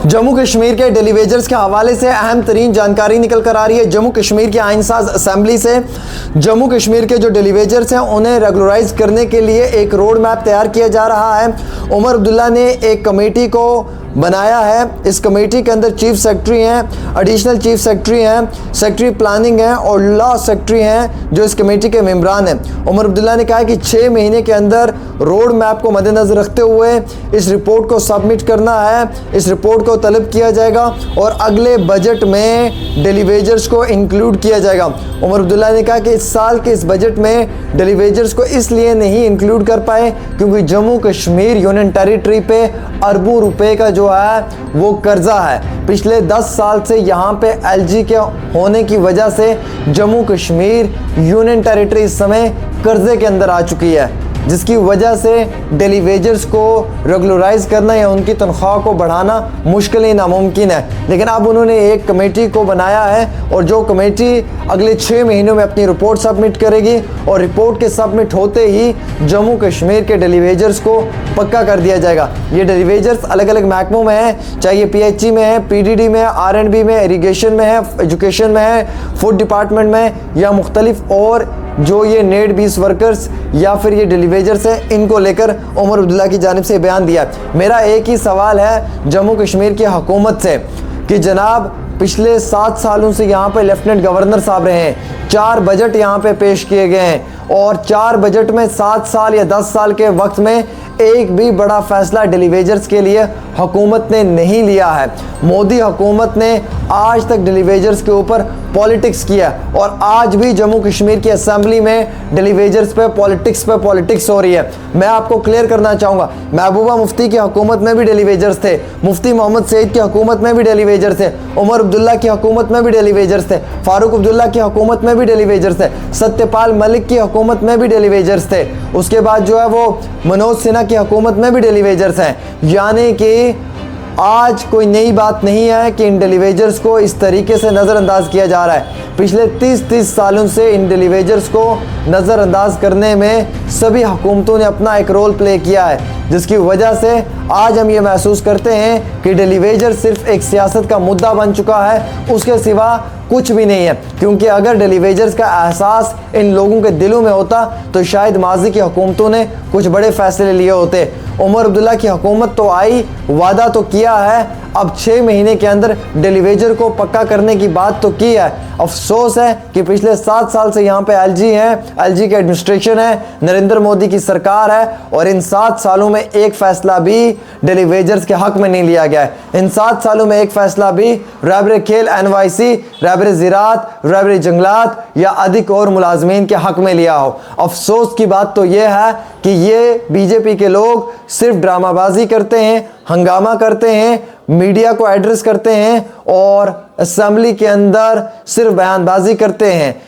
जम्मू कश्मीर के डेलीवेजर्स के हवाले से अहम तरीन जानकारी निकल कर आ रही है। जम्मू कश्मीर की आइनसाज असेंबली से जम्मू कश्मीर के जो डेलीवेजर्स हैं उन्हें रेगुलराइज करने के लिए एक रोड मैप तैयार किया जा रहा है। उमर अब्दुल्ला ने एक कमेटी को बनाया है। इस कमेटी के अंदर चीफ सेक्रेटरी हैं, एडिशनल चीफ सेक्रेटरी हैं, सेक्रेटरी प्लानिंग हैं और लॉ सेक्रेटरी हैं जो इस कमेटी के मेंबरान हैं। उमर अब्दुल्ला ने कहा है कि 6 महीने के अंदर रोड मैप को मद्देनज़र रखते हुए इस रिपोर्ट को सबमिट करना है। इस रिपोर्ट को तलब किया जाएगा और अगले बजट में डेलीवेजर्स को इंक्लूड किया जाएगा। उमर अब्दुल्ला ने कहा कि इस साल के इस बजट में डेलीवेजर्स को इसलिए नहीं इंक्लूड कर पाए क्योंकि जम्मू कश्मीर यूनियन टेरिटरी पे अरबों रुपए का जो है वो कर्जा है। पिछले 10 साल से यहाँ पे एलजी के होने की वजह से जम्मू कश्मीर यूनियन टेरिटरी इस समय कर्जे के अंदर आ चुकी है, जिसकी वजह से डेलीवेजर्स को रेगुलराइज करना या उनकी तनख्वाह को बढ़ाना मुश्किल ही नामुमकिन है। लेकिन अब उन्होंने एक कमेटी को बनाया है और जो कमेटी अगले 6 महीनों में अपनी रिपोर्ट सबमिट करेगी और रिपोर्ट के सबमिट होते ही जम्मू कश्मीर के डेलीवेजर्स को पक्का कर दिया जाएगा। ये डेलीवेजर्स अलग अलग महकमों में हैं, चाहे ये पीएचई में है, पीडीडी में है, आरएंडबी में, इरीगेशन में है, एजुकेशन में है, फूड डिपार्टमेंट में या मुख्तलिफ और जो ये नेड बीस वर्कर्स या फिर ये डेलीवेजर्स हैं, इनको लेकर उमर अब्दुल्ला की जानिब से बयान दिया। मेरा एक ही सवाल है जम्मू कश्मीर की हुकूमत से कि जनाब पिछले 7 सालों से यहाँ पे लेफ्टिनेंट गवर्नर साहब रहे हैं, 4 बजट यहाँ पे पेश किए गए हैं और 4 बजट में 7 साल या 10 साल के वक्त में एक भी बड़ा फैसला डेलीवेजर्स के लिए हुकूमत ने नहीं लिया है। मोदी हुकूमत ने आज तक डेलीवेजर्स के ऊपर पॉलिटिक्स किया और आज भी जम्मू कश्मीर की असेंबली में डेलीवेजर्स पे पॉलिटिक्स हो रही है। मैं आपको क्लियर करना चाहूँगा, महबूबा मुफ्ती की हुकूमत में भी डेलीवेजर्स थे, मुफ्ती मोहम्मद सईद की हुकूमत में भी डेलीवेजर्स थे, उमर अब्दुल्ला की हुकूमत में भी डेलीवेजर्स थे, फारूक अब्दुल्ला की हुकूमत में भी डेलीवेजर्स थे, सत्यपाल मलिक की हुकूमत में भी डेलीवेजर्स थे, उसके बाद जो है वो मनोज सिन्हा की हुकूमत में भी डेलीवेजर्स हैं। यानी कि आज कोई नई बात नहीं है कि इन डेलीवेजर्स को इस तरीके से नज़रअंदाज किया जा रहा है। पिछले 30 सालों से इन डेलीवेजर्स को नज़रअंदाज करने में सभी हुकूमतों ने अपना एक रोल प्ले किया है, जिसकी वजह से आज हम ये महसूस करते हैं कि डेलीवेजर सिर्फ एक सियासत का मुद्दा बन चुका है, उसके सिवा कुछ भी नहीं है। क्योंकि अगर डेलीवेजर्स का एहसास इन लोगों के दिलों में होता तो शायद माजी की हुकूमतों ने कुछ बड़े फैसले लिए होते। उमर अब्दुल्ला की हुकूमत तो आई, वादा तो किया है, अब 6 महीने के अंदर डेलीवेजर को पक्का करने की बात तो की है। अफसोस है कि पिछले 7 साल से यहाँ पे एलजी है, एलजी की एडमिनिस्ट्रेशन है, नरेंद्र मोदी की सरकार है और इन 7 सालों में एक फैसला भी डेलीवेजर्स के हक में नहीं लिया गया है। इन 7 सालों में एक फैसला भी रहबर खेल एनवाईसी, रहबर ज़राअत, रहबर जंगलात या अधिक और मुलाजमीन के हक में लिया हो। अफसोस की बात तो यह है कि ये बीजेपी के लोग सिर्फ ड्रामाबाजी करते हैं, हंगामा करते हैं, मीडिया को एड्रेस करते हैं और असेंबली के अंदर सिर्फ बयानबाजी करते हैं।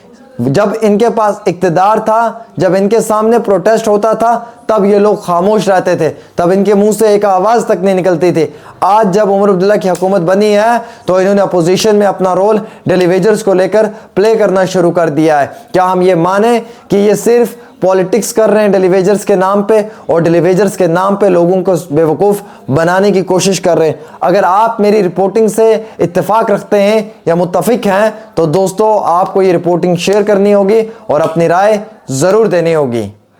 जब इनके पास इक़्तिदार था, जब इनके सामने प्रोटेस्ट होता था, तब ये लोग खामोश रहते थे, तब इनके मुंह से एक आवाज़ तक नहीं निकलती थी। आज जब उमर अब्दुल्ला की हुकूमत बनी है तो इन्होंने अपोजिशन में अपना रोल डेलीवेजर्स को लेकर प्ले करना शुरू कर दिया है। क्या हम ये माने कि ये सिर्फ पॉलिटिक्स कर रहे हैं डेलीवेजर्स के नाम पे और डेलीवेजर्स के नाम पे लोगों को बेवकूफ़ बनाने की कोशिश कर रहे हैं? अगर आप मेरी रिपोर्टिंग से इत्तेफाक रखते हैं या मुत्तफिक हैं तो दोस्तों आपको ये रिपोर्टिंग शेयर करनी होगी और अपनी राय ज़रूर देनी होगी।